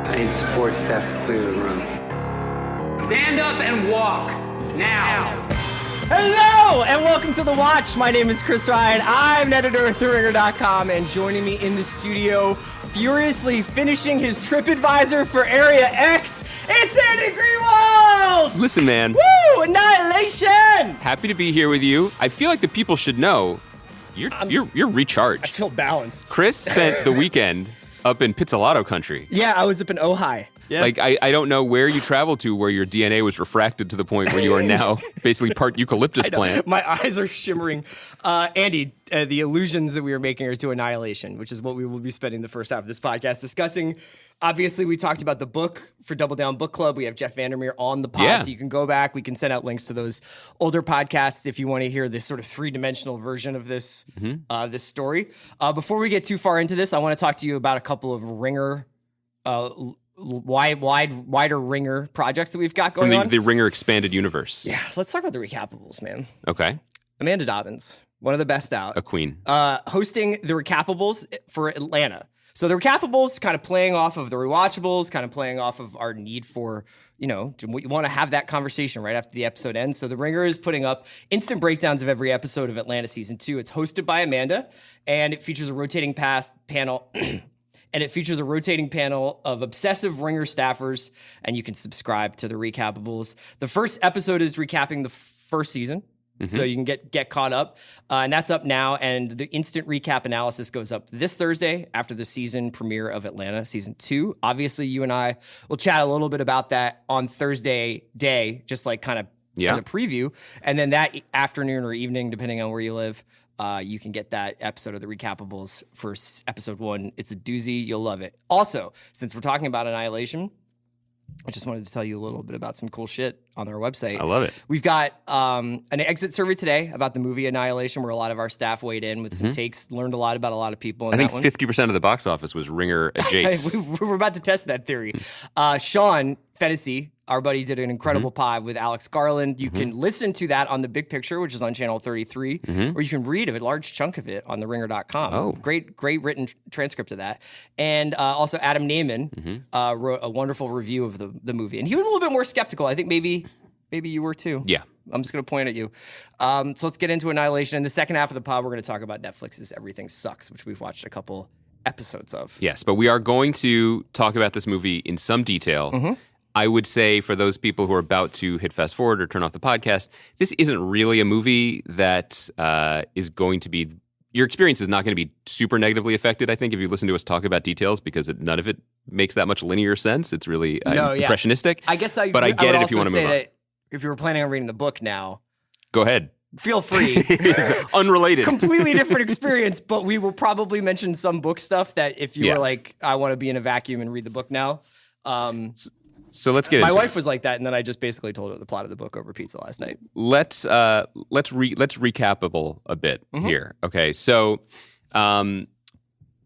I need support staff to clear the room. Stand up and walk, now. Hello, and welcome to The Watch. My name is Chris Ryan. I'm an editor at TheRinger.com, and joining me in the studio, furiously finishing his TripAdvisor for Area X, it's Andy Greenwald! Listen, man. Woo! Annihilation! Happy to be here with you. I feel like the people should know you're recharged. I feel balanced. Chris spent the weekend up in Pizzolatto country. Yeah, I was up in Ojai. Yeah. Like, I don't know where you traveled to where your DNA was refracted to the point where you are now basically part eucalyptus plant. My eyes are shimmering. Andy, the illusions that we are making are to Annihilation, which is what we will be spending the first half of this podcast discussing. Obviously, we talked about the book for Double Down Book Club. We have Jeff VanderMeer on the pod, so you can go back. We can send out links to those older podcasts if you want to hear this sort of three-dimensional version of this this story. Before we get too far into this, I want to talk to you about a couple of Ringer wider Ringer projects that we've got going on. The Ringer expanded universe. Yeah, let's talk about the Recapables, man. Okay. Amanda Dobbins, one of the best out. A queen. Hosting the Recapables for Atlanta. So the Recapables kind of playing off of the Rewatchables, kind of playing off of our need for, you want to have that conversation right after the episode ends. So the Ringer is putting up instant breakdowns of every episode of Atlanta Season 2. It's hosted by Amanda, and it features a rotating panel... And it features a rotating panel of obsessive Ringer staffers, and you can subscribe to the Recapables. The first episode is recapping the first season, so you can get caught up. And that's up now, and the instant recap analysis goes up this Thursday after the season premiere of Atlanta Season 2. Obviously, you and I will chat a little bit about that on Thursday day, just like kind of as a preview. And then that afternoon or evening, depending on where you live, you can get that episode of the Recapables for episode 1. It's a doozy. You'll love it. Also, since we're talking about Annihilation, I just wanted to tell you a little bit about some cool shit on our website. I love it. We've got an exit survey today about the movie Annihilation, where a lot of our staff weighed in with some takes, learned a lot about a lot of people. I think 50% of the box office was Ringer adjacent. We're about to test that theory. Sean Fennessy, our buddy, did an incredible pod with Alex Garland. You can listen to that on The Big Picture, which is on channel 33, or you can read a large chunk of it on TheRinger.com. Oh. Great written transcript of that. And also Adam Naiman wrote a wonderful review of the movie. And he was a little bit more skeptical. I think maybe you were too. Yeah. I'm just going to point at you. So let's get into Annihilation. In the second half of the pod, we're going to talk about Netflix's Everything Sucks, which we've watched a couple episodes of. Yes, but we are going to talk about this movie in some detail. I would say for those people who are about to hit fast forward or turn off the podcast, this isn't really a movie that is going to be... Your experience is not going to be super negatively affected, I think, if you listen to us talk about details, because none of it makes that much linear sense. It's really impressionistic. I guess but I get it if you want to move on. That if you were planning on reading the book now... Go ahead. Feel free. It's unrelated. Completely different experience, but we will probably mention some book stuff that if you were like, I want to be in a vacuum and read the book now... So let's get into it. My wife was like that, and then I just basically told her the plot of the book over pizza last night. Let's recapable a bit here. Okay, so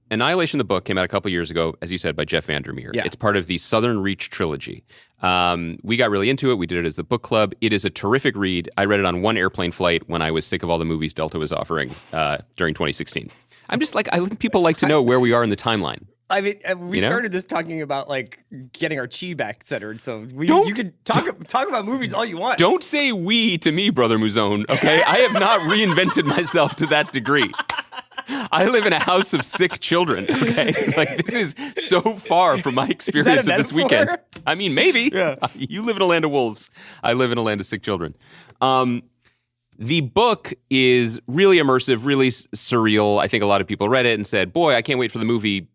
Annihilation, the book, came out a couple years ago, as you said, by Jeff VanderMeer. Yeah. It's part of the Southern Reach trilogy. We got really into it. We did it as the book club. It is a terrific read. I read it on one airplane flight when I was sick of all the movies Delta was offering during 2016. I'm just like, people like to know where we are in the timeline. I mean, we started this talking about like getting our chi back centered. So you could talk about movies all you want. Don't say we to me, Brother Muzone. Okay, I have not reinvented myself to that degree. I live in a house of sick children. Okay, like this is so far from my experience of this weekend. I mean, maybe. Yeah. You live in a land of wolves. I live in a land of sick children. The book is really immersive, really surreal. I think a lot of people read it and said, "Boy, I can't wait for the movie."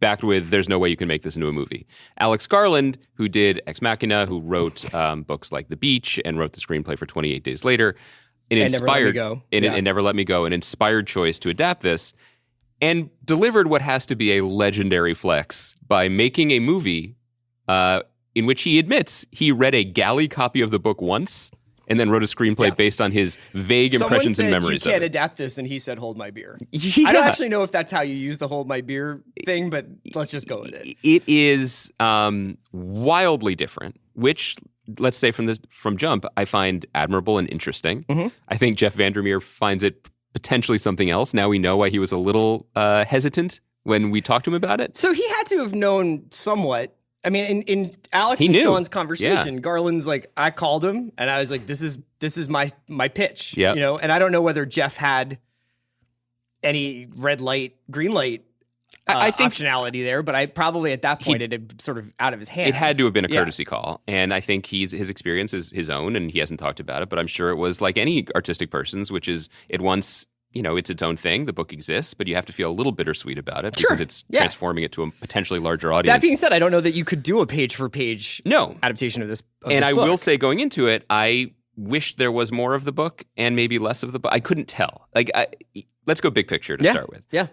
Backed with, there's no way you can make this into a movie. Alex Garland, who did Ex Machina, who wrote books like The Beach and wrote the screenplay for 28 Days Later, and Never Let Me Go. And Never Let Me Go, an inspired choice to adapt this, and delivered what has to be a legendary flex by making a movie in which he admits he read a galley copy of the book once and then wrote a screenplay based on his vague impressions and memories you of can't it. adapt this, and he said, hold my beer. Yeah. I don't actually know if that's how you use the hold my beer thing, but let's just go with it. It is wildly different, which, let's say from jump, I find admirable and interesting. I think Jeff VanderMeer finds it potentially something else. Now we know why he was a little hesitant when we talked to him about it. So he had to have known somewhat. I mean, in Alex and Sean's conversation, Garland's like, I called him and I was like, this is my pitch. Yep. You know, and I don't know whether Jeff had any red light, green light I think optionality there, but I probably at that point it had sort of out of his hands. It had to have been a courtesy call, and I think his experience is his own, and he hasn't talked about it. But I'm sure it was like any artistic person's, which is at once, you know, it's its own thing. The book exists, but you have to feel a little bittersweet about it because it's transforming it to a potentially larger audience. That being said, I don't know that you could do a page for page adaptation of this. And I book. will say, going into it, I wish there was more of the book and maybe less of the book. I couldn't tell. Let's go big picture to start with. Yeah.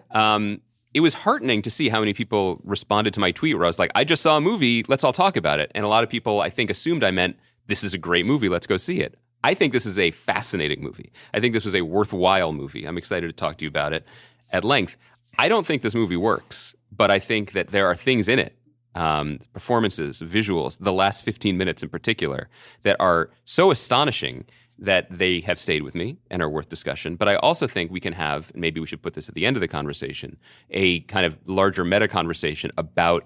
It was heartening to see how many people responded to my tweet where I was like, I just saw a movie, let's all talk about it. And a lot of people, I think, assumed I meant, this is a great movie, let's go see it. I think this is a fascinating movie. I think this was a worthwhile movie. I'm excited to talk to you about it at length. I don't think this movie works, but I think that there are things in it, performances, visuals, the last 15 minutes in particular, that are so astonishing that they have stayed with me and are worth discussion. But I also think we can have, and maybe we should put this at the end of the conversation, a kind of larger meta conversation about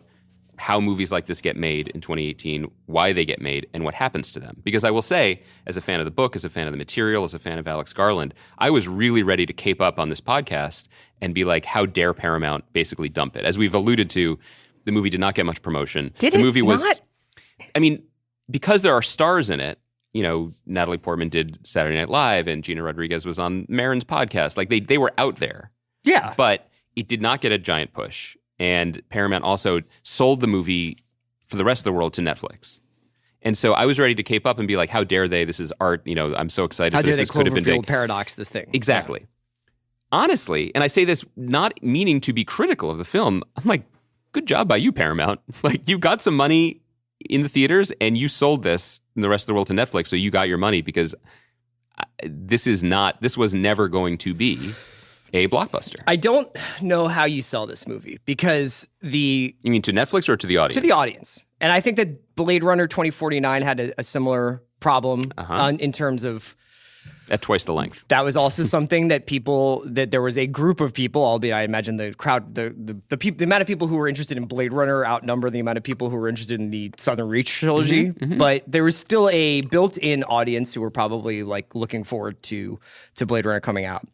how movies like this get made in 2018, why they get made, and what happens to them. Because I will say, as a fan of the book, as a fan of the material, as a fan of Alex Garland, I was really ready to cape up on this podcast and be like, how dare Paramount basically dump it? As we've alluded to, the movie did not get much promotion. Did the it movie was, not? I mean, because there are stars in it, you know, Natalie Portman did Saturday Night Live and Gina Rodriguez was on Maron's podcast. Like they were out there. Yeah. But it did not get a giant push. And Paramount also sold the movie for the rest of the world to Netflix. And so I was ready to cape up and be like, how dare they? This is art. You know, I'm so excited how for this. Dare they this could have been big. Paradox this thing. Exactly. Yeah. Honestly, and I say this not meaning to be critical of the film, I'm like, good job by you, Paramount. Like you got some money in the theaters and you sold this in the rest of the world to Netflix, so you got your money because this was never going to be a blockbuster. I don't know how you sell this movie because You mean to Netflix or to the audience? To the audience. And I think that Blade Runner 2049 had a similar problem in terms of at twice the length. That was also something that there was a group of people, albeit I imagine the crowd, the amount of people who were interested in Blade Runner outnumber the amount of people who were interested in the Southern Reach trilogy. Mm-hmm. But there was still a built-in audience who were probably like looking forward to Blade Runner coming out.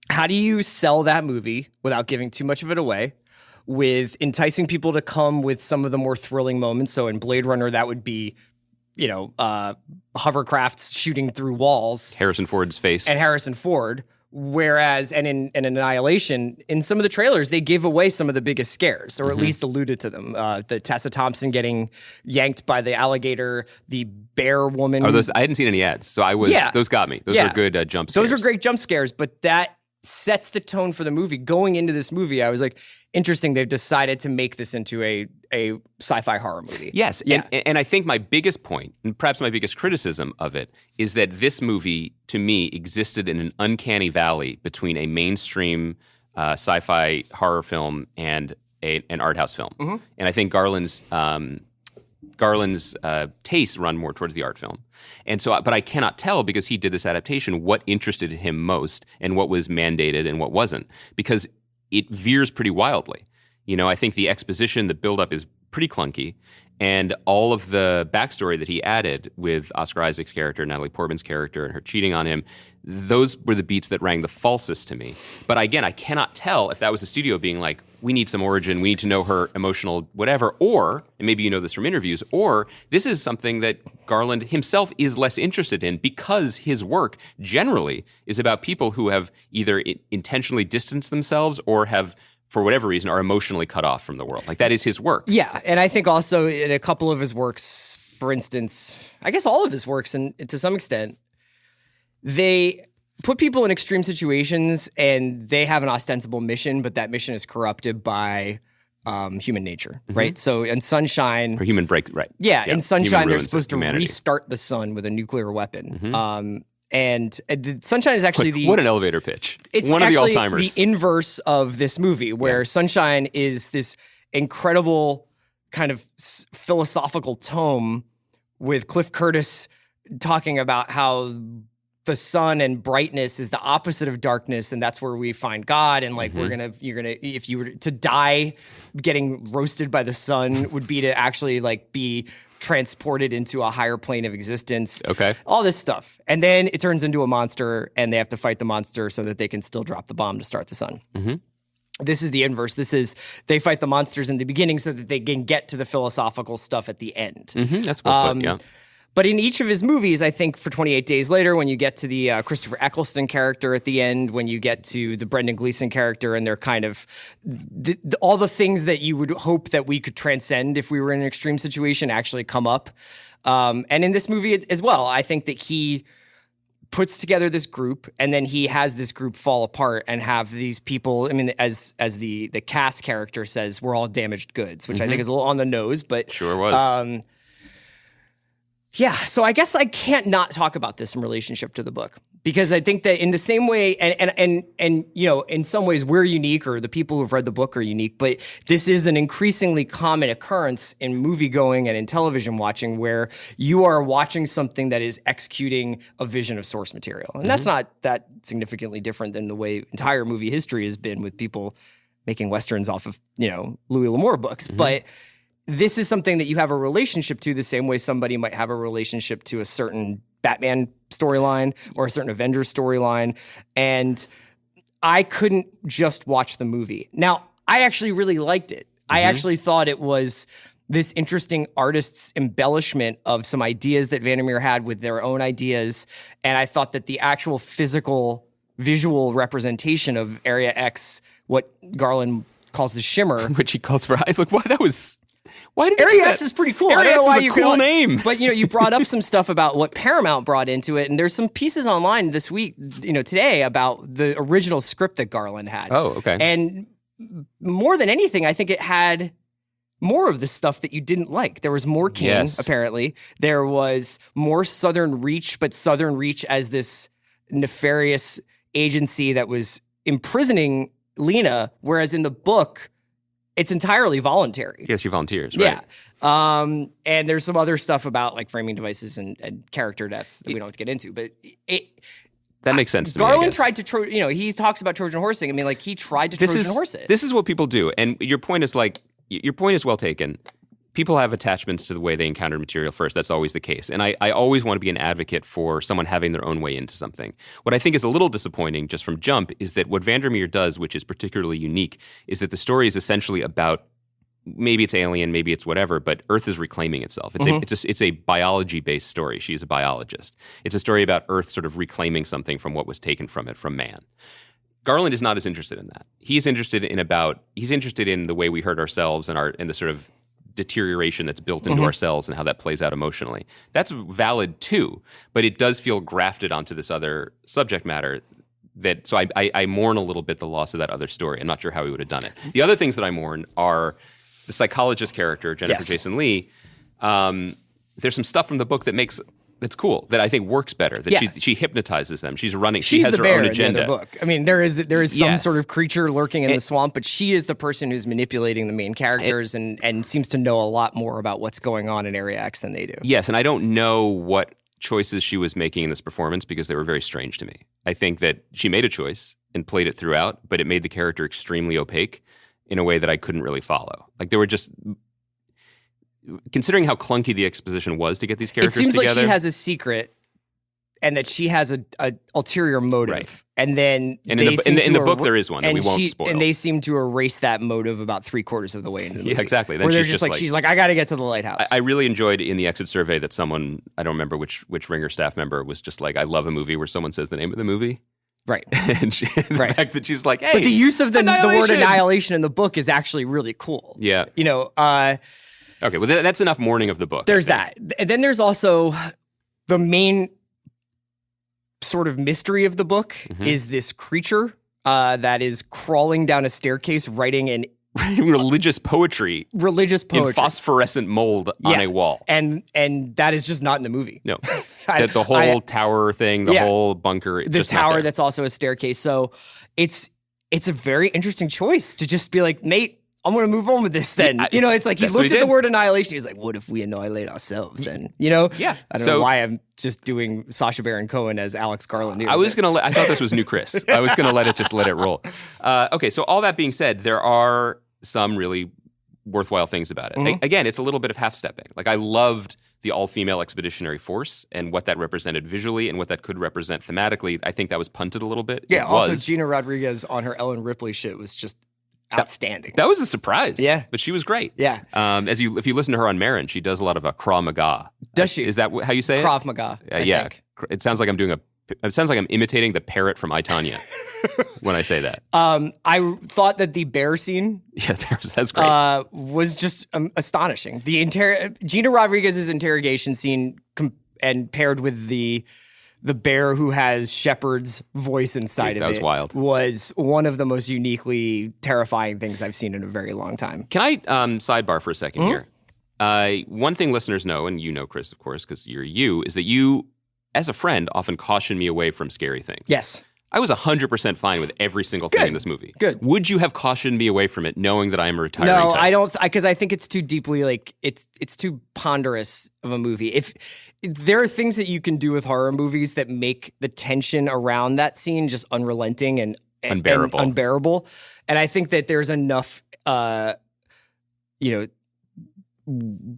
How do you sell that movie without giving too much of it away, with enticing people to come with some of the more thrilling moments? So in Blade Runner, that would be, you know, hovercrafts shooting through walls. Harrison Ford's face. And Harrison Ford. Whereas, and in Annihilation, in some of the trailers, they gave away some of the biggest scares, or at least alluded to them. The Tessa Thompson getting yanked by the alligator, the bear woman. I hadn't seen any ads, so those got me. Those are good jump scares. Those are great jump scares, but that sets the tone for the movie. Going into this movie, I was like, interesting, they've decided to make this into a sci-fi horror movie. Yes, yeah. And I think my biggest point, and perhaps my biggest criticism of it, is that this movie, to me, existed in an uncanny valley between a mainstream sci-fi horror film and an art house film. Mm-hmm. And I think Garland's tastes run more towards the art film. And so, but I cannot tell, because he did this adaptation, what interested him most and what was mandated and what wasn't, because it veers pretty wildly. You know, I think the exposition, the buildup is pretty clunky, and all of the backstory that he added with Oscar Isaac's character, Natalie Portman's character, and her cheating on him, those were the beats that rang the falsest to me. But again, I cannot tell if that was a studio being like, we need some origin, we need to know her emotional whatever, or, and maybe you know this from interviews, or this is something that Garland himself is less interested in because his work generally is about people who have either intentionally distanced themselves or have, for whatever reason, are emotionally cut off from the world. Like, that is his work. Yeah, and I think also in a couple of his works, for instance, I guess all of his works, and to some extent, they put people in extreme situations and they have an ostensible mission, but that mission is corrupted by human nature, right? So in Sunshine... Or human break, right. Yeah, in Sunshine, they're supposed to restart the sun with a nuclear weapon. Mm-hmm. And Sunshine is actually what an elevator pitch. It's one of the actually all-timers. The inverse of this movie, where Sunshine is this incredible kind of philosophical tome with Cliff Curtis talking about how the sun and brightness is the opposite of darkness, and that's where we find God. And like if you were to die, getting roasted by the sun would be to actually like be transported into a higher plane of existence. Okay, all this stuff, and then it turns into a monster, and they have to fight the monster so that they can still drop the bomb to start the sun. This is the inverse. This is they fight the monsters in the beginning so that they can get to the philosophical stuff at the end. That's well put, yeah. But in each of his movies, I think for 28 Days Later, when you get to the Christopher Eccleston character at the end, when you get to the Brendan Gleeson character, and they're kind of all the things that you would hope that we could transcend if we were in an extreme situation actually come up. And in this movie as well, I think that he puts together this group, and then he has this group fall apart and have these people. I mean, as the Cass character says, we're all damaged goods, which I think is a little on the nose, but sure was. Yeah, so I guess I can't not talk about this in relationship to the book, because I think that in the same way, and you know, in some ways we're unique, or the people who've read the book are unique, but this is an increasingly common occurrence in movie going and in television watching, where you are watching something that is executing a vision of source material. And that's not that significantly different than the way entire movie history has been with people making Westerns off of, you know, Louis L'Amour books. But this is something that you have a relationship to the same way somebody might have a relationship to a certain Batman storyline or a certain Avengers storyline. And I couldn't just watch the movie. Now, I actually really liked it. I actually thought it was this interesting artist's embellishment of some ideas that VanderMeer had with their own ideas. And I thought that the actual physical, visual representation of Area X, what Garland calls the shimmer. Which he calls for, look, why that was... Why did Area X is pretty cool. Area I don't know X why is a you cool name. But you know, you brought up some stuff about what Paramount brought into it, and there's some pieces online this week, you know, today about the original script that Garland had. Oh, okay. And more than anything, I think it had more of the stuff that you didn't like. There was more King, apparently. There was more Southern Reach, but Southern Reach as this nefarious agency that was imprisoning Lena, whereas in the book, it's entirely voluntary. Yes, she volunteers, right? Yeah. And there's some other stuff about like framing devices and character deaths that we don't have to get into, but that makes sense to me. Garland tried to, you know, he talks about Trojan horsing. I mean, like he tried to Trojan horse it. This is what people do. And your point is well taken. People have attachments to the way they encounter material first. That's always the case. And I always want to be an advocate for someone having their own way into something. What I think is a little disappointing just from jump is that what VanderMeer does, which is particularly unique, is that the story is essentially about, maybe it's alien, maybe it's whatever, but Earth is reclaiming itself. It's a biology-based story. She's a biologist. It's a story about Earth sort of reclaiming something from what was taken from it, from man. Garland is not as interested in that. He's interested in the way we hurt ourselves and the sort of deterioration that's built into ourselves and how that plays out emotionally. That's valid too, but it does feel grafted onto this other subject matter so I mourn a little bit the loss of that other story. I'm not sure how he would have done it. The other things that I mourn are the psychologist character, Jennifer Jason Leigh. There's some stuff from the book that's cool, that I think works better, that she hypnotizes them. She's running. She has her own agenda. In the book. I mean, there is some sort of creature lurking in the swamp, but she is the person who's manipulating the main characters and seems to know a lot more about what's going on in Area X than they do. Yes, and I don't know what choices she was making in this performance because they were very strange to me. I think that she made a choice and played it throughout, but it made the character extremely opaque in a way that I couldn't really follow. Like there were just... Considering how clunky the exposition was to get these characters together. It seems like she has a secret and that she has a ulterior motive. Right. And then in the book there is one that we won't spoil. And they seem to erase that motive about 3/4 of the way into the movie. Yeah, exactly. Then where they're just like, she's like, I got to get to the lighthouse. I really enjoyed in the exit survey that someone, I don't remember which Ringer staff member, was just like, I love a movie where someone says the name of the movie. Right. And the fact that she's like, hey, but the use of the word annihilation in the book is actually really cool. Yeah. You know, okay, well, that's enough mourning of the book. There's that. And then there's also the main sort of mystery of the book is this creature that is crawling down a staircase writing religious poetry in phosphorescent mold on a wall. And that is just not in the movie. No. The whole tower thing, the whole bunker. This tower that's also a staircase. So it's a very interesting choice to just be like, Nate, I'm going to move on with this then. It's like he that's what looked he at the did. word annihilation. He's like, what if we annihilate ourselves? And, Yeah. I don't know why I'm just doing Sacha Baron Cohen as Alex Garland here. I thought this was new Chris. I was going to let it roll. Okay, so all that being said, there are some really worthwhile things about it. Mm-hmm. Again, it's a little bit of half-stepping. Like, I loved the all-female expeditionary force and what that represented visually and what that could represent thematically. I think that was punted a little bit. Yeah, It also was. Gina Rodriguez on her Ellen Ripley shit was just outstanding. That was a surprise. Yeah. But she was great. Yeah. If you listen to her on Marin, she does a lot of Krav Maga. Does she? Is that how you say it? Krav Maga, I yeah. think. It sounds like I'm imitating the parrot from I, Tonya when I say that. I thought that the bear scene Yeah, that's great. was just astonishing. Gina Rodriguez's interrogation scene and paired with the bear who has Shepard's voice inside Dude, of that was it wild. was one of the most uniquely terrifying things I've seen in a very long time. Can I sidebar for a second here? One thing listeners know, and you know, Chris, of course, because you're you, is that you, as a friend, often caution me away from scary things. Yes. I was 100% fine with every single thing in this movie. Good. Would you have cautioned me away from it, knowing that I am a retiring No, type? I don't, because I think it's too deeply, like, it's too ponderous of a movie. If there are things that you can do with horror movies that make the tension around that scene just unrelenting and unbearable. And I think that there's enough,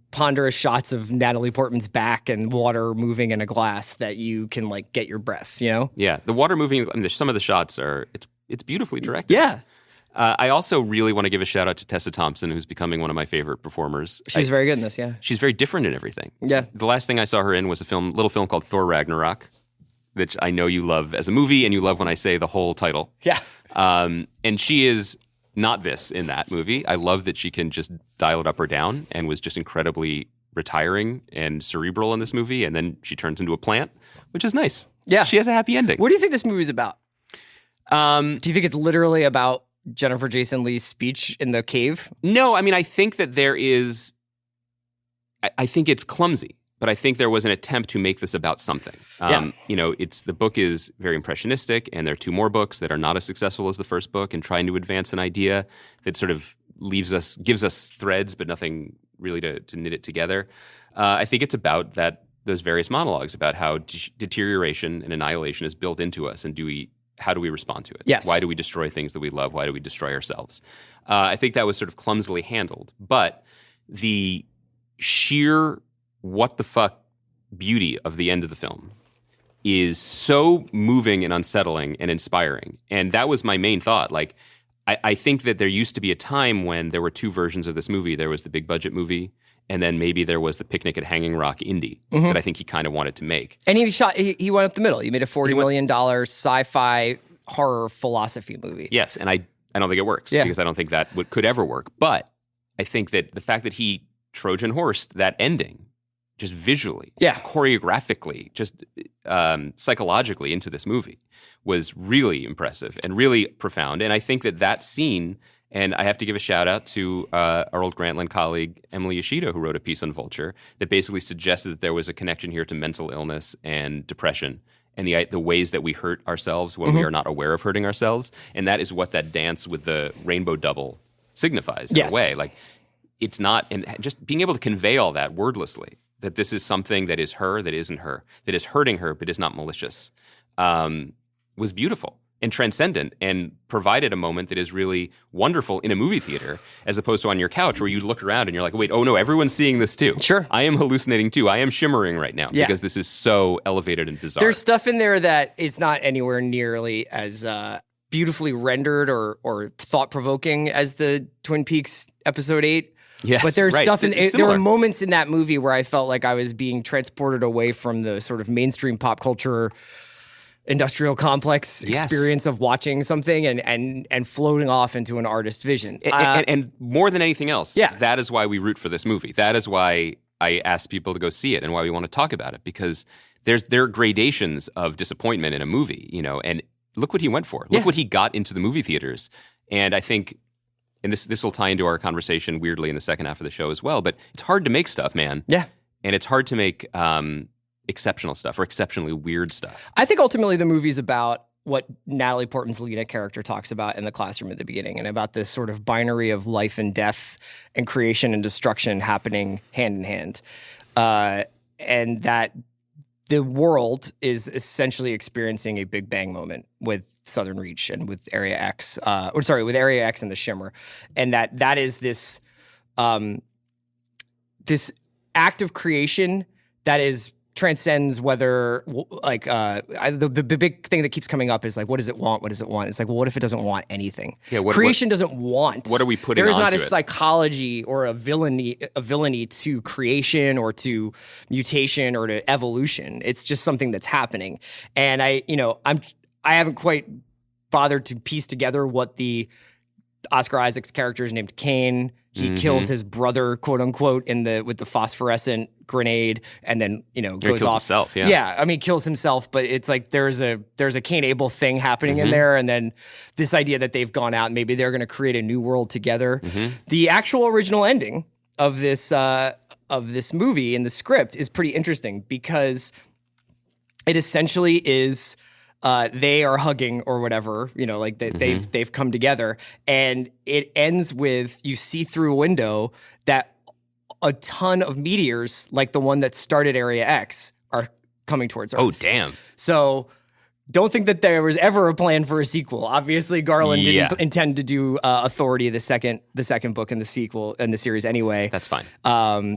ponderous shots of Natalie Portman's back and water moving in a glass that you can, like, get your breath, Yeah, the water moving. Some of the shots are it's beautifully directed. Yeah. I also really want to give a shout out to Tessa Thompson, who's becoming one of my favorite performers. She's very good in this, yeah. She's very different in everything. Yeah. The last thing I saw her in was a little film called Thor Ragnarok, which I know you love as a movie, and you love when I say the whole title. Yeah. And she is not this in that movie. I love that she can just dial it up or down, and was just incredibly retiring and cerebral in this movie. And then she turns into a plant, which is nice. Yeah. She has a happy ending. What do you think this movie's about? Do you think it's literally about Jennifer Jason Leigh's speech in the cave? No, I mean, I think that there is. I think it's clumsy, but I think there was an attempt to make this about something. The book is very impressionistic, and there are two more books that are not as successful as the first book, and trying to advance an idea that sort of gives us threads, but nothing really to knit it together. I think it's about those various monologues about how deterioration and annihilation is built into us, and how do we respond to it? Yes. Why do we destroy things that we love? Why do we destroy ourselves? I think that was sort of clumsily handled, but the sheer what the fuck beauty of the end of the film is so moving and unsettling and inspiring. And that was my main thought. Like, I think that there used to be a time when there were two versions of this movie. There was the big budget movie, and then maybe there was the Picnic at Hanging Rock indie that I think he kind of wanted to make. And he went up the middle. He made a $40 million sci-fi horror philosophy movie. Yes, and I don't think it works because I don't think that could ever work. But I think that the fact that he Trojan horsed that ending just visually, choreographically, just psychologically into this movie was really impressive and really profound. And I think that scene, and I have to give a shout out to our old Grantland colleague, Emily Yoshida, who wrote a piece on Vulture that basically suggested that there was a connection here to mental illness and depression and the ways that we hurt ourselves when we are not aware of hurting ourselves. And that is what that dance with the rainbow double signifies in a way. Like, it's not, and just being able to convey all that wordlessly, that this is something that is her, that isn't her, that is hurting her, but is not malicious, was beautiful and transcendent, and provided a moment that is really wonderful in a movie theater, as opposed to on your couch where you look around and you're like, wait, oh no, everyone's seeing this too. Sure. I am hallucinating too. I am shimmering right now because this is so elevated and bizarre. There's stuff in there that is not anywhere nearly as beautifully rendered or thought-provoking as the Twin Peaks episode 8. Yes, but there's stuff there were moments in that movie where I felt like I was being transported away from the sort of mainstream pop culture industrial complex experience of watching something and floating off into an artist's vision. And more than anything else, that is why we root for this movie. That is why I ask people to go see it and why we want to talk about it, because there are gradations of disappointment in a movie, and look what he went for. Look what he got into the movie theaters. And I think, and this will tie into our conversation weirdly in the second half of the show as well, but it's hard to make stuff, man. Yeah. And it's hard to make exceptional stuff or exceptionally weird stuff. I think ultimately the movie's about what Natalie Portman's Lena character talks about in the classroom at the beginning, and about this sort of binary of life and death and creation and destruction happening hand in hand. And that the world is essentially experiencing a Big Bang moment with Southern Reach and with Area X, with Area X and the Shimmer. And that is this, this act of creation that transcends whether, like, the big thing that keeps coming up is like, what does it want? What does it want? It's like, well, what if it doesn't want anything? Yeah, creation doesn't want. What are we putting There is onto not a it? psychology or a villainy to creation or to mutation or to evolution. It's just something that's happening. And I haven't quite bothered to piece together what the Oscar Isaac's character is named Kane. He kills his brother, quote unquote, with the phosphorescent grenade, and then goes off. Himself, yeah. Yeah, I mean, kills himself, but it's like there's a Cain Abel thing happening in there, and then this idea that they've gone out and maybe they're going to create a new world together. The actual original ending of this movie in the script is pretty interesting because it essentially is. They are hugging or whatever, like they've come together, and it ends with you see through a window that a ton of meteors, like the one that started Area X, are coming towards Earth. Oh, damn. So don't think that there was ever a plan for a sequel. Obviously, Garland didn't intend to do Authority, the second book in the sequel in the series anyway. That's fine.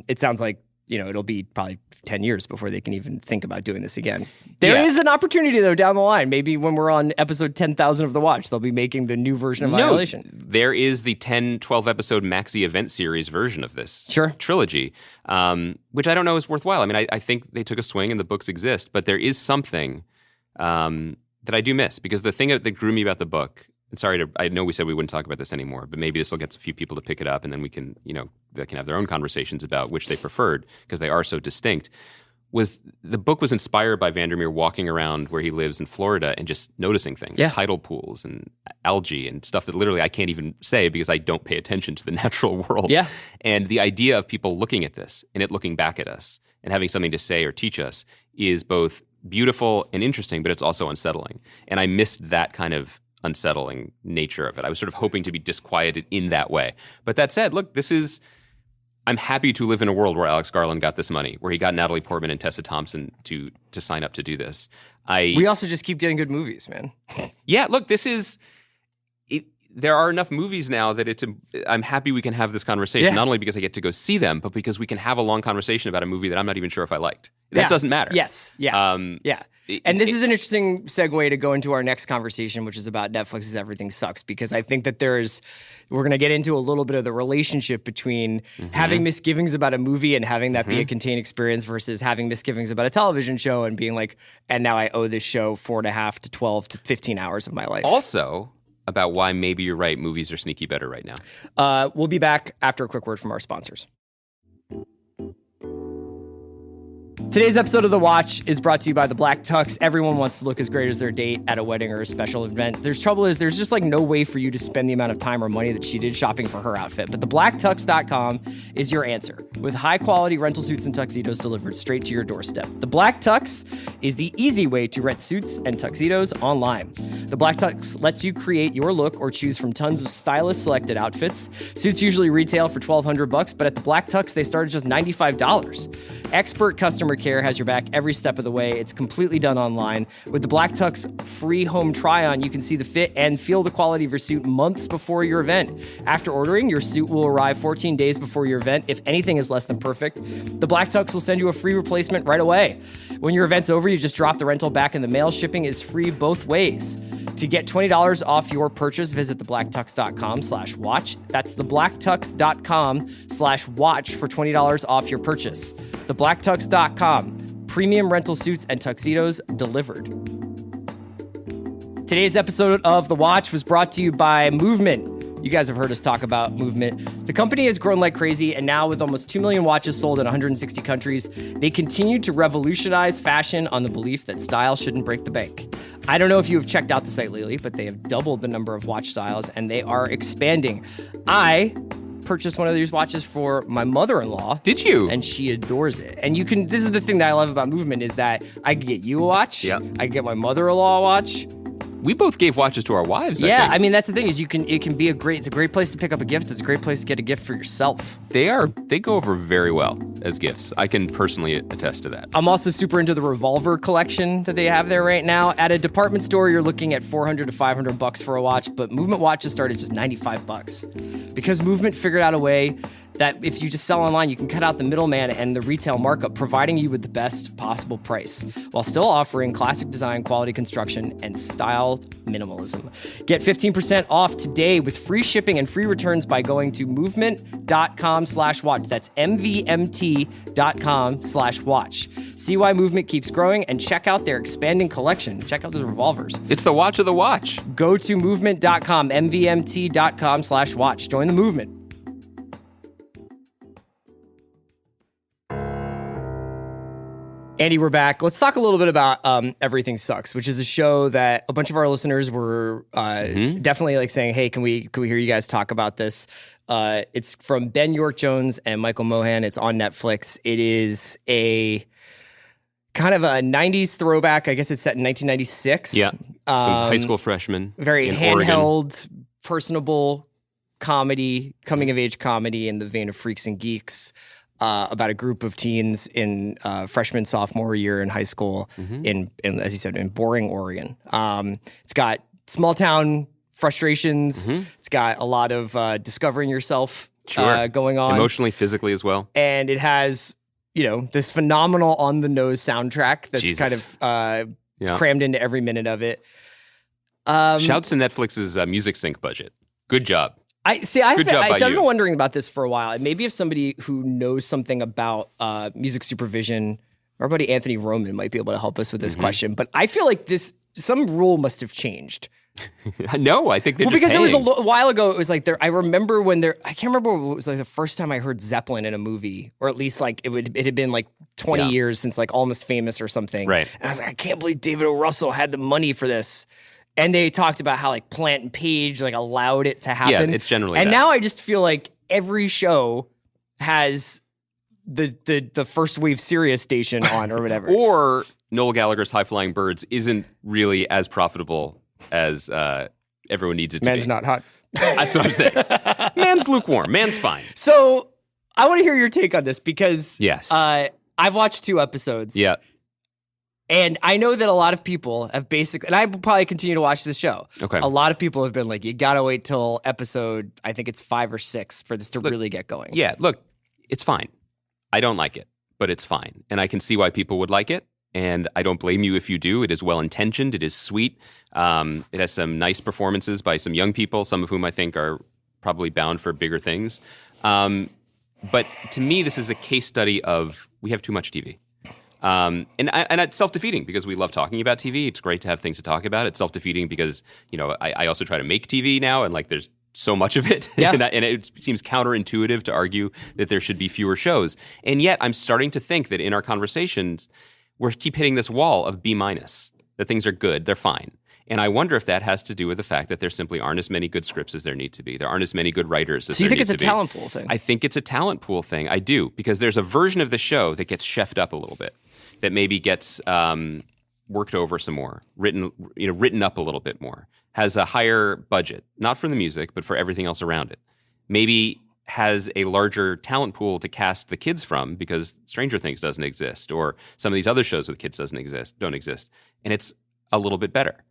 It sounds like it'll be probably 10 years before they can even think about doing this again. There is an opportunity, though, down the line. Maybe when we're on episode 10,000 of The Watch, they'll be making the new version of Annihilation. There is the 10, 12-episode maxi event series version of this trilogy, which I don't know is worthwhile. I mean, I think they took a swing and the books exist, but there is something that I do miss, because the thing that grew me about the book, and I know we said we wouldn't talk about this anymore, but maybe this will get a few people to pick it up, and then we can, they can have their own conversations about which they preferred, because they are so distinct. Was the book was inspired by VanderMeer walking around where he lives in Florida and just noticing things, tidal pools and algae and stuff that literally I can't even say because I don't pay attention to the natural world. Yeah. And the idea of people looking at this and it looking back at us and having something to say or teach us is both beautiful and interesting, but it's also unsettling. And I missed that kind of unsettling nature of it. I was sort of hoping to be disquieted in that way. But that said, look, I'm happy to live in a world where Alex Garland got this money, where he got Natalie Portman and Tessa Thompson to sign up to do this. We also just keep getting good movies, man. Yeah, look, there are enough movies now that I'm happy we can have this conversation, not only because I get to go see them, but because we can have a long conversation about a movie that I'm not even sure if I liked. That doesn't matter. Yes. Yeah. And this is an interesting segue to go into our next conversation, which is about Netflix's Everything Sucks, because I think that we're going to get into a little bit of the relationship between having misgivings about a movie and having that be a contained experience versus having misgivings about a television show and being like, and now I owe this show 4.5 to 12 to 15 hours of my life. Also, about why maybe you're right, movies are sneaky better right now. We'll be back after a quick word from our sponsors. Today's episode of The Watch is brought to you by The Black Tux. Everyone wants to look as great as their date at a wedding or a special event. There's just like no way for you to spend the amount of time or money that she did shopping for her outfit. But TheBlackTux.com is your answer, with high-quality rental suits and tuxedos delivered straight to your doorstep. The Black Tux is the easy way to rent suits and tuxedos online. The Black Tux lets you create your look or choose from tons of stylist-selected outfits. Suits usually retail for $1,200, but at The Black Tux, they start at just $95. Expert customer care has your back every step of the way. It's completely done online. With the Black Tux free home try-on, you can see the fit and feel the quality of your suit months before your event. After ordering, your suit will arrive 14 days before your event. If anything is less than perfect, the Black Tux will send you a free replacement right away. When your event's over, you just drop the rental back in the mail. Shipping is free both ways. To get $20 off your purchase, visit theblacktux.com/watch. That's theblacktux.com/watch for $20 off your purchase. Theblacktux.com. Premium rental suits and tuxedos delivered. Today's episode of The Watch was brought to you by Movement. You guys have heard us talk about Movement. The company has grown like crazy, and now with almost 2 million watches sold in 160 countries, they continue to revolutionize fashion on the belief that style shouldn't break the bank. I don't know if you have checked out the site lately, but they have doubled the number of watch styles, and they are expanding. I purchased one of these watches for my mother-in-law. Did you? And she adores it. And this is the thing that I love about Movement is that I can get you a watch. Yeah. I can get my mother-in-law a watch. We both gave watches to our wives, I think. I mean, that's the thing is it's a great place to pick up a gift. It's a great place to get a gift for yourself. They go over very well as gifts. I can personally attest to that. I'm also super into the revolver collection that they have there right now. At a department store, you're looking at $400 to $500 for a watch, but Movement watches start at just $95. Because Movement figured out a way that if you just sell online, you can cut out the middleman and the retail markup, providing you with the best possible price, while still offering classic design, quality construction, and styled minimalism. Get 15% off today with free shipping and free returns by going to movement.com/watch. That's MVMT.com/watch. See why Movement keeps growing and check out their expanding collection. Check out the revolvers. It's the watch of the watch. Go to movement.com, MVMT.com/watch. Join the movement. Andy, we're back. Let's talk a little bit about Everything Sucks, which is a show that a bunch of our listeners were definitely like saying, hey, can we hear you guys talk about this? It's from Ben York-Jones and Michael Mohan. It's on Netflix. It is a kind of a 90s throwback. I guess it's set in 1996. Yeah, some high school freshmen. Very in handheld, Oregon. Personable comedy, coming-of-age comedy in the vein of Freaks and Geeks. About a group of teens in freshman, sophomore year in high school in, as you said, in boring Oregon. It's got small town frustrations. It's got a lot of discovering yourself going on. Emotionally, physically as well. And it has, this phenomenal on-the-nose soundtrack that's kind of crammed into every minute of it. Shouts to Netflix's music sync budget. Good job. I've been wondering about this for a while. And maybe if somebody who knows something about music supervision, our buddy Anthony Roman might be able to help us with this question. But I feel like some rule must have changed. No, I think they're just because paying. there was a while ago, it was like I remember when I can't remember what it was like the first time I heard Zeppelin in a movie, or at least like it had been like 20 years since like Almost Famous or something. Right. And I was like, I can't believe David O. Russell had the money for this. And they talked about how like Plant and Page like allowed it to happen. Yeah, it's generally and that. now I just feel like every show has the first wave Sirius station on or whatever. Or Noel Gallagher's High Flying Birds isn't really as profitable as everyone needs it to be. Man's not hot. That's what I'm saying. Man's lukewarm. Man's fine. So I want to hear your take on this because yes, I've watched 2 episodes. Yeah. And I know that a lot of people have and I will probably continue to watch this show. Okay. A lot of people have been like, you gotta wait till episode, I think it's 5 or 6 for this to really get going. Yeah, look, it's fine. I don't like it, but it's fine. And I can see why people would like it. And I don't blame you if you do. It is well-intentioned. It is sweet. It has some nice performances by some young people, some of whom I think are probably bound for bigger things. But to me, this is a case study of we have too much TV. And it's self-defeating because we love talking about TV. It's great to have things to talk about. It's self-defeating because, I also try to make TV now and like there's so much of it. Yeah. and it seems counterintuitive to argue that there should be fewer shows. And yet I'm starting to think that in our conversations, we keep hitting this wall of B-, that things are good, they're fine. And I wonder if that has to do with the fact that there simply aren't as many good scripts as there need to be. There aren't as many good writers as there need to be. So you think it's a talent pool thing? I think it's a talent pool thing. I do, because there's a version of the show that gets chefed up a little bit, that maybe gets worked over some more, written up a little bit more, has a higher budget, not for the music, but for everything else around it. Maybe has a larger talent pool to cast the kids from because Stranger Things doesn't exist, or some of these other shows with kids don't exist, and it's a little bit better.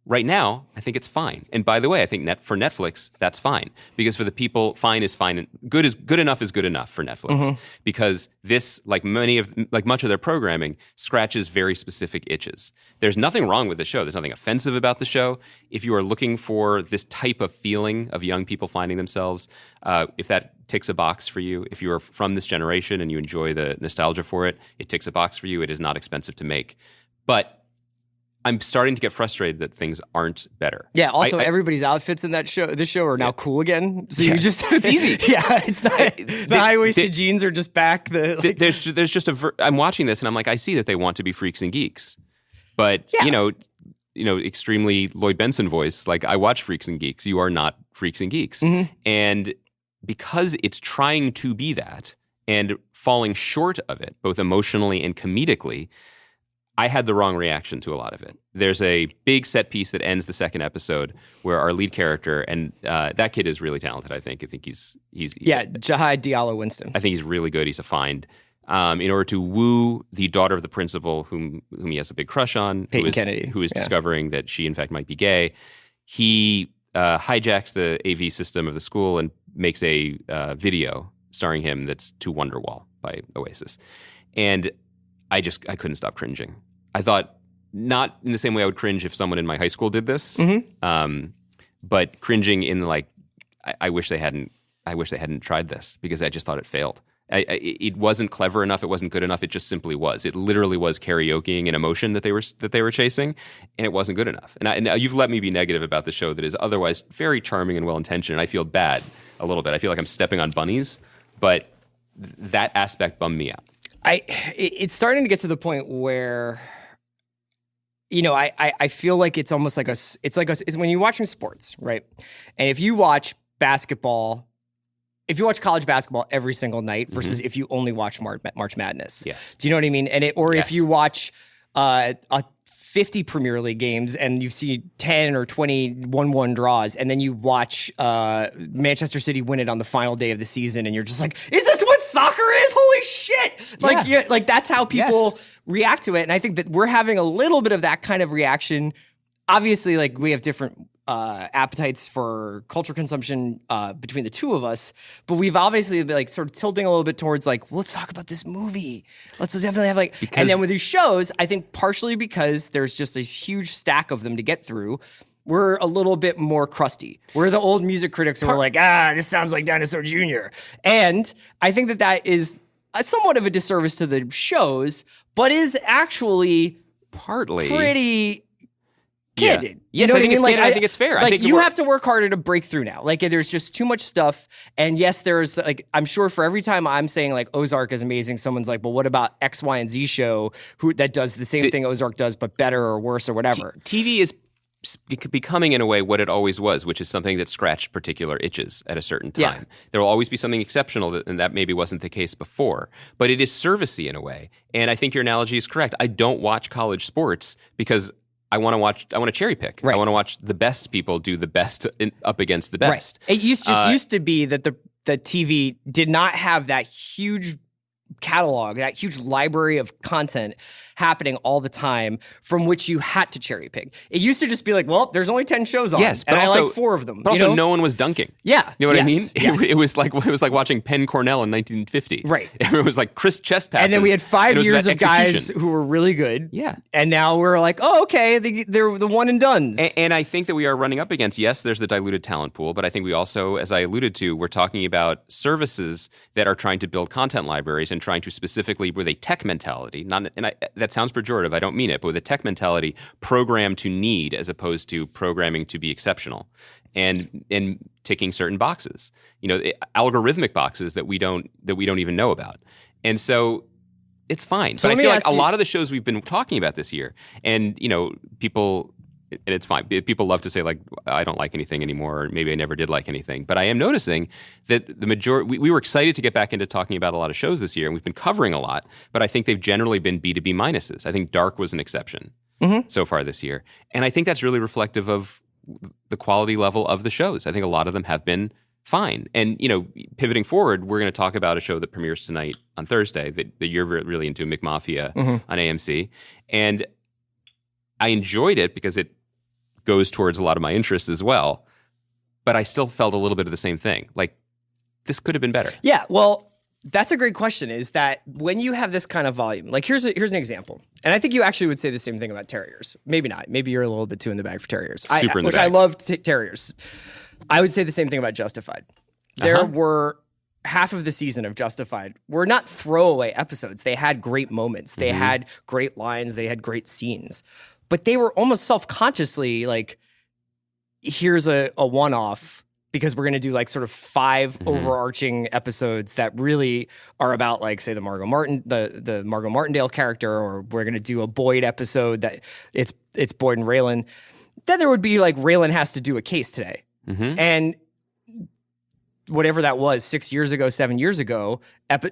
Right now, I think it's fine. And by the way, I think for Netflix, that's fine. Because for the people, fine is fine. And good enough is good enough for Netflix. Because this, like much of their programming, scratches very specific itches. There's nothing wrong with the show. There's nothing offensive about the show. If you are looking for this type of feeling of young people finding themselves, if that ticks a box for you, if you are from this generation and you enjoy the nostalgia for it, it ticks a box for you. It is not expensive to make. But I'm starting to get frustrated that things aren't better. Yeah. Also, everybody's outfits in this show are now cool again. So you just so it's easy. Yeah, it's not the high-waisted jeans are just back. There's just I'm watching this and I'm like, I see that they want to be freaks and geeks, but extremely Lloyd Benson voice. Like I watch Freaks and Geeks. You are not Freaks and Geeks, and because it's trying to be that and falling short of it, both emotionally and comedically. I had the wrong reaction to a lot of it. There's a big set piece that ends the second episode where our lead character, and that kid is really talented, I think. I think he's Jahai Diallo Winston. I think he's really good. He's a find. In order to woo the daughter of the principal, whom he has a big crush on, Peyton Kennedy, who is discovering that she, in fact, might be gay, he hijacks the AV system of the school and makes a video starring him that's to Wonderwall by Oasis. And I couldn't stop cringing. I thought, not in the same way I would cringe if someone in my high school did this, but cringing in like, I wish they hadn't tried this, because I just thought it failed. It wasn't clever enough. It wasn't good enough. It just simply was. It literally was karaokeing an emotion that they were chasing, and it wasn't good enough. And you've let me be negative about the show that is otherwise very charming and well-intentioned, and I feel bad a little bit. I feel like I'm stepping on bunnies, but that aspect bummed me out. It's starting to get to the point where, I feel like it's almost like it's when you're watching sports, right? And if you watch basketball, if you watch college basketball every single night versus if you only watch March Madness. Yes. Do you know what I mean? And if you watch 50 Premier League games and you see 10 or 20 1-1 draws, and then you watch Manchester City win it on the final day of the season, and you're just like, is this what soccer is? Holy shit. Like that's how people react to it. And I think that we're having a little bit of that kind of reaction. Obviously, like, we have different appetites for culture consumption between the two of us, but we've obviously been like sort of tilting a little bit towards like, well, let's talk about this movie. Let's definitely have like, and then with these shows, I think partially because there's just a huge stack of them to get through, we're a little bit more crusty. We're the old music critics who are like, this sounds like Dinosaur Jr. And I think that is somewhat of a disservice to the shows, but is actually partly pretty candid. Yes, I think it's candid. I think it's fair. Like, I think you have to work harder to break through now. Like, there's just too much stuff. And yes, there's like, I'm sure for every time I'm saying like Ozark is amazing, someone's like, well, what about X, Y, and Z show that does the same thing Ozark does, but better or worse or whatever. TV is becoming, in a way, what it always was, which is something that scratched particular itches at a certain time. Yeah. There will always be something exceptional, and that maybe wasn't the case before. But it is servicey in a way. And I think your analogy is correct. I don't watch college sports because I want to cherry pick. Right. I want to watch the best people do the best up against the best. Right. It used to be that the TV did not have that huge catalog, that huge library of content happening all the time from which you had to cherry pick. It used to just be like, well, there's only 10 shows on, yes, but and also, I like 4 of them. But also no one was dunking. Yeah. You know what I mean? Yes. It was like watching Penn Cornell in 1950. Right. It was like crisp chest passes. And then we had 5 years of guys who were really good. Yeah. And now we're like, oh, okay, they're the one and dones. And I think that we are running up against, yes, there's the diluted talent pool, but I think we also, as I alluded to, we're talking about services that are trying to build content libraries and trying to specifically, with a tech mentality, that sounds pejorative, I don't mean it, but with a tech mentality, program to need as opposed to programming to be exceptional, and ticking certain boxes, algorithmic boxes that we don't even know about, and so it's fine. So but I feel like a lot of the shows we've been talking about this year, and people. And it's fine. People love to say, like, I don't like anything anymore, or maybe I never did like anything. But I am noticing that the majority, we were excited to get back into talking about a lot of shows this year, and we've been covering a lot, but I think they've generally been B2B minuses. I think Dark was an exception so far this year. And I think that's really reflective of the quality level of the shows. I think a lot of them have been fine. And, pivoting forward, we're going to talk about a show that premieres tonight on Thursday that you're really into, McMafia on AMC. And I enjoyed it because it goes towards a lot of my interests as well, but I still felt a little bit of the same thing. Like, this could have been better. Yeah, well, that's a great question, is that when you have this kind of volume, like here's an example, and I think you actually would say the same thing about Terriers. Maybe not. Maybe you're a little bit too in the bag for Terriers. Super in the bag. Which I love Terriers. I would say the same thing about Justified. There were half of the season of Justified were not throwaway episodes. They had great moments. They had great lines. They had great scenes. But they were almost self-consciously like, here's a one-off because we're going to do like sort of 5 overarching episodes that really are about, like, say, the Margot Martindale character, or we're going to do a Boyd episode that it's Boyd and Raylan. Then there would be like Raylan has to do a case today. And whatever that was 6 years ago, 7 years ago,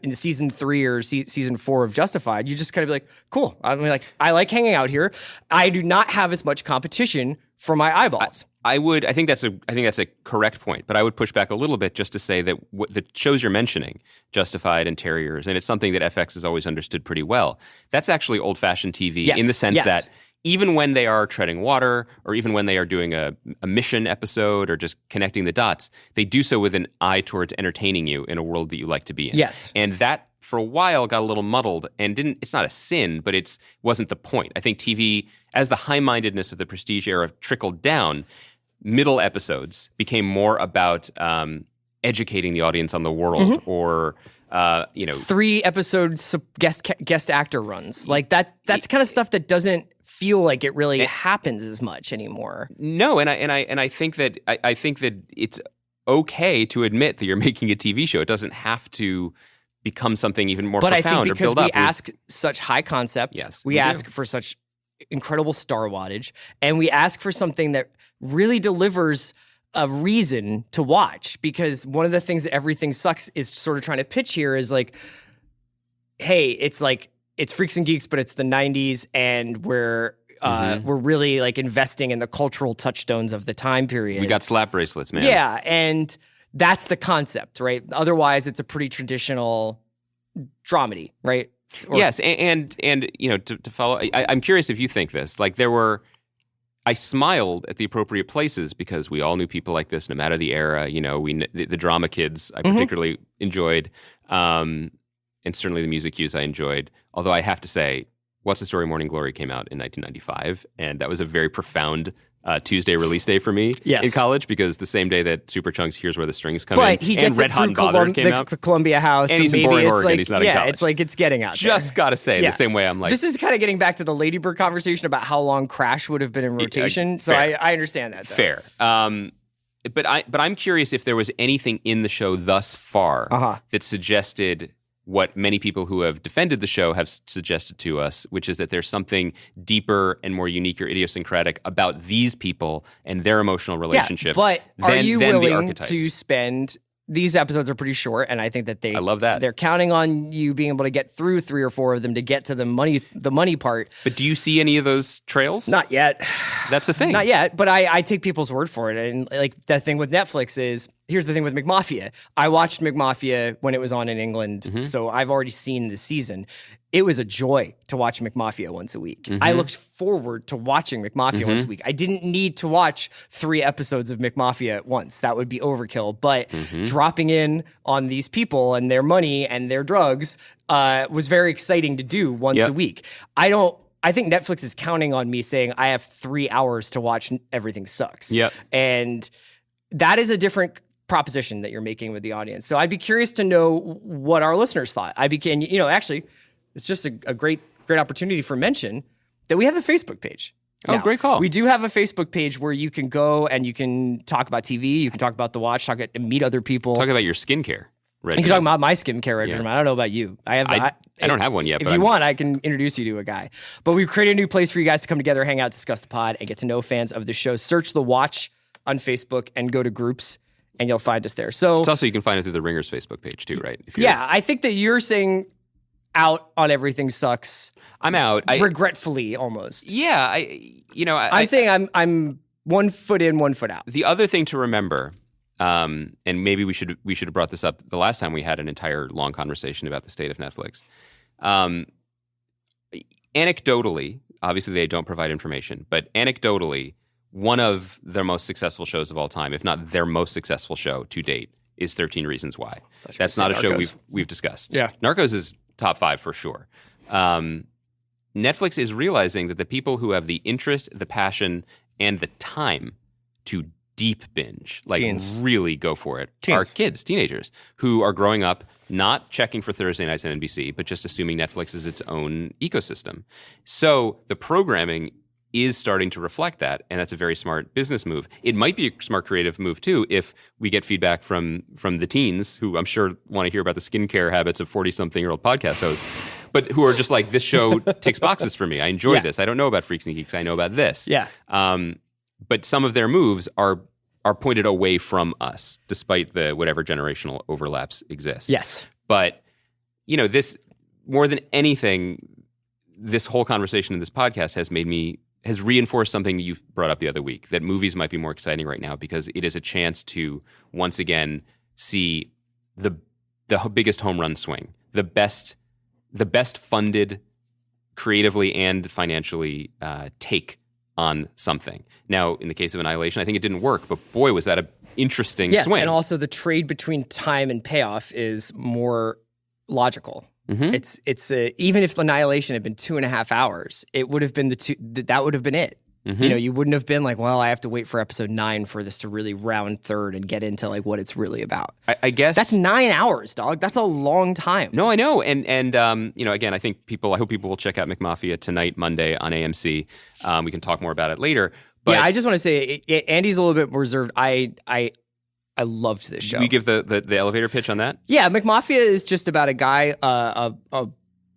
in season 3 or season 4 of Justified, you just kind of be like, cool. I mean, like, I like hanging out here. I do not have as much competition for my eyeballs. I think that's a correct point, but I would push back a little bit just to say that what the shows you're mentioning, Justified and Terriers, and it's something that FX has always understood pretty well. That's actually old-fashioned TV in the sense that even when they are treading water, or even when they are doing a mission episode or just connecting the dots, they do so with an eye towards entertaining you in a world that you like to be in. Yes. And that, for a while, got a little muddled and it's not a sin, but it wasn't the point. I think TV, as the high-mindedness of the Prestige era trickled down, middle episodes became more about educating the audience on the world, or 3 episodes guest actor runs, like that. That's kind of stuff that doesn't feel like it really happens as much anymore. No, and I think that I think that it's okay to admit that you're making a TV show. It doesn't have to become something even more profound I think or because build up. we ask such high concepts, we ask for such incredible star wattage, and we ask for something that really delivers a reason to watch. Because one of the things that Everything Sucks is sort of trying to pitch here is like, hey, it's Freaks and Geeks, but it's the 90s, and we're really like investing in the cultural touchstones of the time period. We got slap bracelets, man. Yeah, and that's the concept, right? Otherwise, it's a pretty traditional dramedy, right? Yes, and to follow, I'm curious if you think this. Like I smiled at the appropriate places because we all knew people like this, no matter the era. The drama kids I particularly enjoyed, and certainly the music cues I enjoyed. Although I have to say, What's the Story? Morning Glory came out in 1995, and that was a very profound Tuesday release day for me in college, because the same day that Superchunk's Here's Where the Strings Come In, he and gets Red Hot and Bothered came out. The Columbia House, and he's in boring Oregon, he's not in college. It's like it's getting out there. Just gotta say, the same way I'm like... This is kind of getting back to the Lady Bird conversation about how long Crash would have been in rotation, so I understand that, though. Fair. But I'm curious if there was anything in the show thus far that suggested what many people who have defended the show have suggested to us, which is that there's something deeper and more unique or idiosyncratic about these people and their emotional relationship. But are you than willing to spend... These episodes are pretty short, and I think that I love that. They're counting on you being able to get through 3 or 4 of them to get to the money part. But do you see any of those trails? Not yet. That's the thing. Not yet, but I take people's word for it. And like the thing with Netflix is, here's the thing with McMafia. I watched McMafia when it was on in England, so I've already seen the season. It was a joy to watch McMafia once a week. I looked forward to watching McMafia once a week. I didn't need to watch 3 episodes of McMafia at once. That would be overkill. But dropping in on these people and their money and their drugs was very exciting to do once a week. I think Netflix is counting on me saying I have 3 hours to watch Everything Sucks. Yep. And that is a different proposition that you're making with the audience. So I'd be curious to know what our listeners thought. Actually, it's just a great opportunity for mention that we have a Facebook page. Oh, now, great call. We do have a Facebook page where you can go and you can talk about TV, you can talk about The Watch, meet other people. Talk about your skincare regimen. You can talk about my skincare regimen. I don't know about you. I don't have one yet. If you want, I can introduce you to a guy. But we've created a new place for you guys to come together, hang out, discuss the pod, and get to know fans of the show. Search The Watch on Facebook and go to groups, and you'll find us there. So it's also, you can find it through the Ringers Facebook page too, right? I think that you're saying out on Everything Sucks. I'm out. Regretfully, almost. Yeah, I'm saying I'm 1 foot in, 1 foot out. The other thing to remember, and maybe we should have brought this up the last time we had an entire long conversation about the state of Netflix. Anecdotally, obviously they don't provide information, but anecdotally, one of their most successful shows of all time, if not their most successful show to date, is 13 Reasons Why. That's not a show we've discussed. Yeah, Narcos is top 5 for sure. Netflix is realizing that the people who have the interest, the passion, and the time to deep binge, really go for it, are teenagers, who are growing up not checking for Thursday nights on NBC, but just assuming Netflix is its own ecosystem. So the programming is starting to reflect that, and that's a very smart business move. It might be a smart creative move too if we get feedback from the teens, who I'm sure want to hear about the skincare habits of 40-something-year-old podcast hosts, but who are just like, this show ticks boxes for me. I enjoy this. I don't know about Freaks and Geeks. I know about this. Yeah. But some of their moves are are pointed away from us, despite the whatever generational overlaps exist. Yes. But, this, more than anything, this whole conversation in this podcast has reinforced something that you brought up the other week, that movies might be more exciting right now because it is a chance to once again see the biggest home run swing, the best funded creatively and financially take on something. Now, in the case of Annihilation, I think it didn't work, but boy, was that an interesting swing. Yes, and also the trade between time and payoff is more logical. Mm-hmm. It's even if Annihilation had been 2.5 hours, it would have been that would have been it. Mm-hmm. You wouldn't have been like, well, I have to wait for episode 9 for this to really round third and get into like what it's really about. I guess that's 9 hours, dog. That's a long time. No, I know, and again, I hope people will check out McMafia tonight, Monday on AMC. We can talk more about it later. But yeah, I just want to say, Andy's a little bit more reserved. I loved this show. We give the elevator pitch on that? Yeah, McMafia is just about a guy, a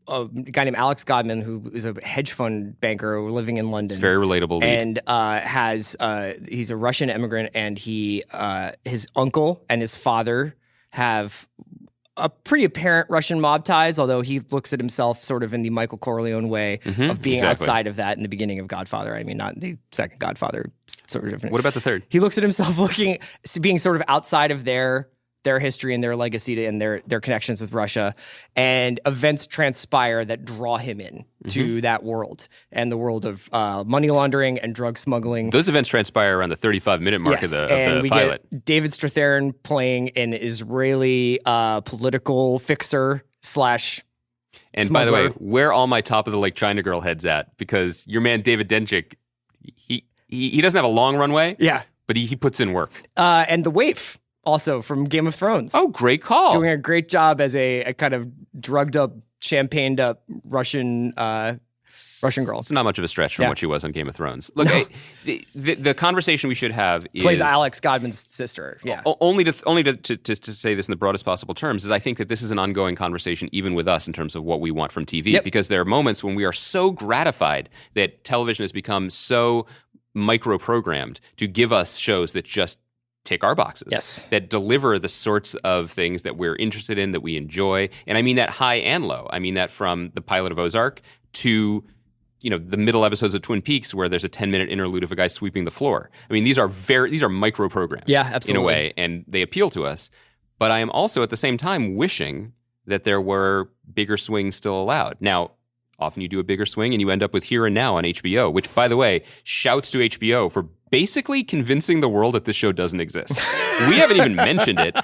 guy named Alex Godman, who is a hedge fund banker living in London. Very relatable lead. And he's a Russian immigrant, and his uncle and his father have a pretty apparent Russian mob ties, although he looks at himself sort of in the Michael Corleone way of being outside of that in the beginning of Godfather. I mean, not the second Godfather. Sort of different. What about the third? He looks at himself being sort of outside of their history and their legacy and their connections with Russia, and events transpire that draw him in to that world and the world of money laundering and drug smuggling. Those events transpire around the 35-minute mark of the pilot. Get David Strathairn playing an Israeli political fixer / And smuggler. by the way, where all my top of the Lake China girl heads at, because your man David Denchik, he doesn't have a long runway. Yeah. But he puts in work. And the waif, also from Game of Thrones. Oh, great call. Doing a great job as a kind of drugged up, champagned up Russian girl. It's not much of a stretch from what she was on Game of Thrones. Look, No. the conversation we should have is... Plays Alex Godman's sister. Yeah. Only to say this in the broadest possible terms is I think that this is an ongoing conversation even with us in terms of what we want from TV. Because there are moments when we are so gratified that television has become so micro-programmed to give us shows that just tick our boxes, that deliver the sorts of things that we're interested in, that we enjoy. And I mean that high and low. I mean that from the pilot of Ozark to the middle episodes of Twin Peaks where there's a 10-minute interlude of a guy sweeping the floor. I mean, these are micro-programs in a way, and they appeal to us. But I am also at the same time wishing that there were bigger swings still allowed. Now, often you do a bigger swing and you end up with Here and Now on HBO, which, by the way, shouts to HBO for basically convincing the world that this show doesn't exist. We haven't even mentioned it.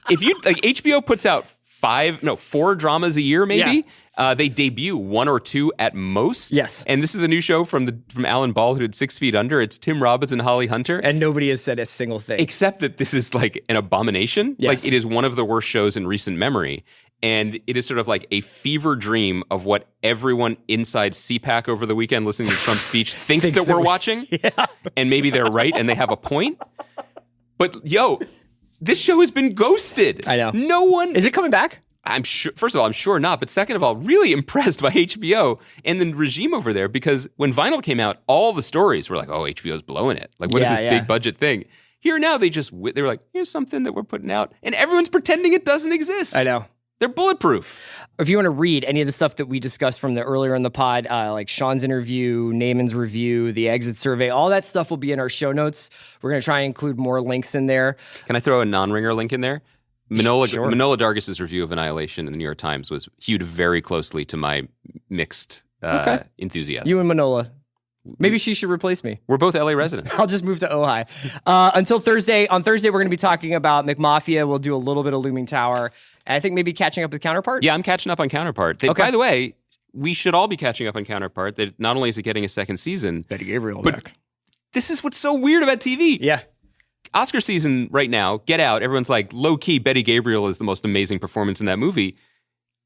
If you HBO puts out 4 dramas a year, maybe. Yeah. They debut 1 or 2 at most. Yes. And this is a new show from Alan Ball, who did 6 Feet Under. It's Tim Robbins and Holly Hunter. And nobody has said a single thing. Except that this is like an abomination. Yes. Like, it is one of the worst shows in recent memory. And it is sort of like a fever dream of what everyone inside CPAC over the weekend listening to Trump's speech thinks that we're watching. Yeah. And maybe they're right and they have a point. But, this show has been ghosted. I know. No one... Is it coming back? I'm sure. First of all, I'm sure not. But second of all, really impressed by HBO and the regime over there, because when Vinyl came out, all the stories were like, "Oh, HBO's blowing it. Like, what is this big budget thing?" Here now, they were like, "Here's something that we're putting out," and everyone's pretending it doesn't exist. I know. They're bulletproof. If you want to read any of the stuff that we discussed from the earlier in the pod, like Sean's interview, Naaman's review, the exit survey, all that stuff will be in our show notes. We're going to try and include more links in there. Can I throw a non-ringer link in there? Manola Dargis's review of Annihilation in the New York Times was hewed very closely to my mixed enthusiasm. You and Manola. Maybe she should replace me. We're both LA residents. I'll just move to Ojai. Until Thursday. On Thursday, we're going to be talking about McMafia. We'll do a little bit of Looming Tower. And I think maybe catching up with Counterpart. Yeah, I'm catching up on Counterpart. By the way, we should all be catching up on Counterpart. That not only is it getting a second season, Betty Gabriel but back. This is what's so weird about TV. Yeah. Oscar season right now, Get Out, everyone's like, low-key, Betty Gabriel is the most amazing performance in that movie.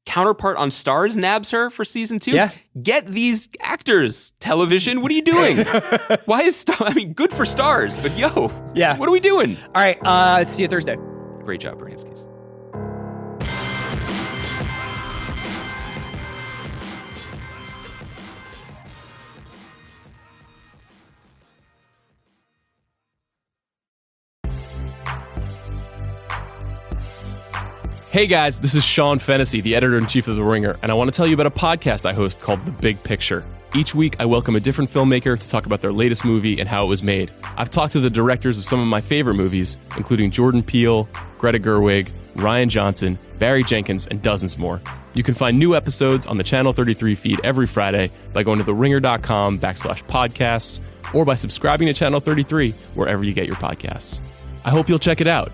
Counterpart on Starz nabs her for season 2. Yeah. Get these actors, television. What are you doing? Why is good for Starz, but what are we doing? All right, see you Thursday. Great job, Baranskis. Hey guys, this is Sean Fennessy, the editor-in-chief of The Ringer, and I want to tell you about a podcast I host called The Big Picture. Each week, I welcome a different filmmaker to talk about their latest movie and how it was made. I've talked to the directors of some of my favorite movies, including Jordan Peele, Greta Gerwig, Rian Johnson, Barry Jenkins, and dozens more. You can find new episodes on the Channel 33 feed every Friday by going to theringer.com/podcasts or by subscribing to Channel 33 wherever you get your podcasts. I hope you'll check it out.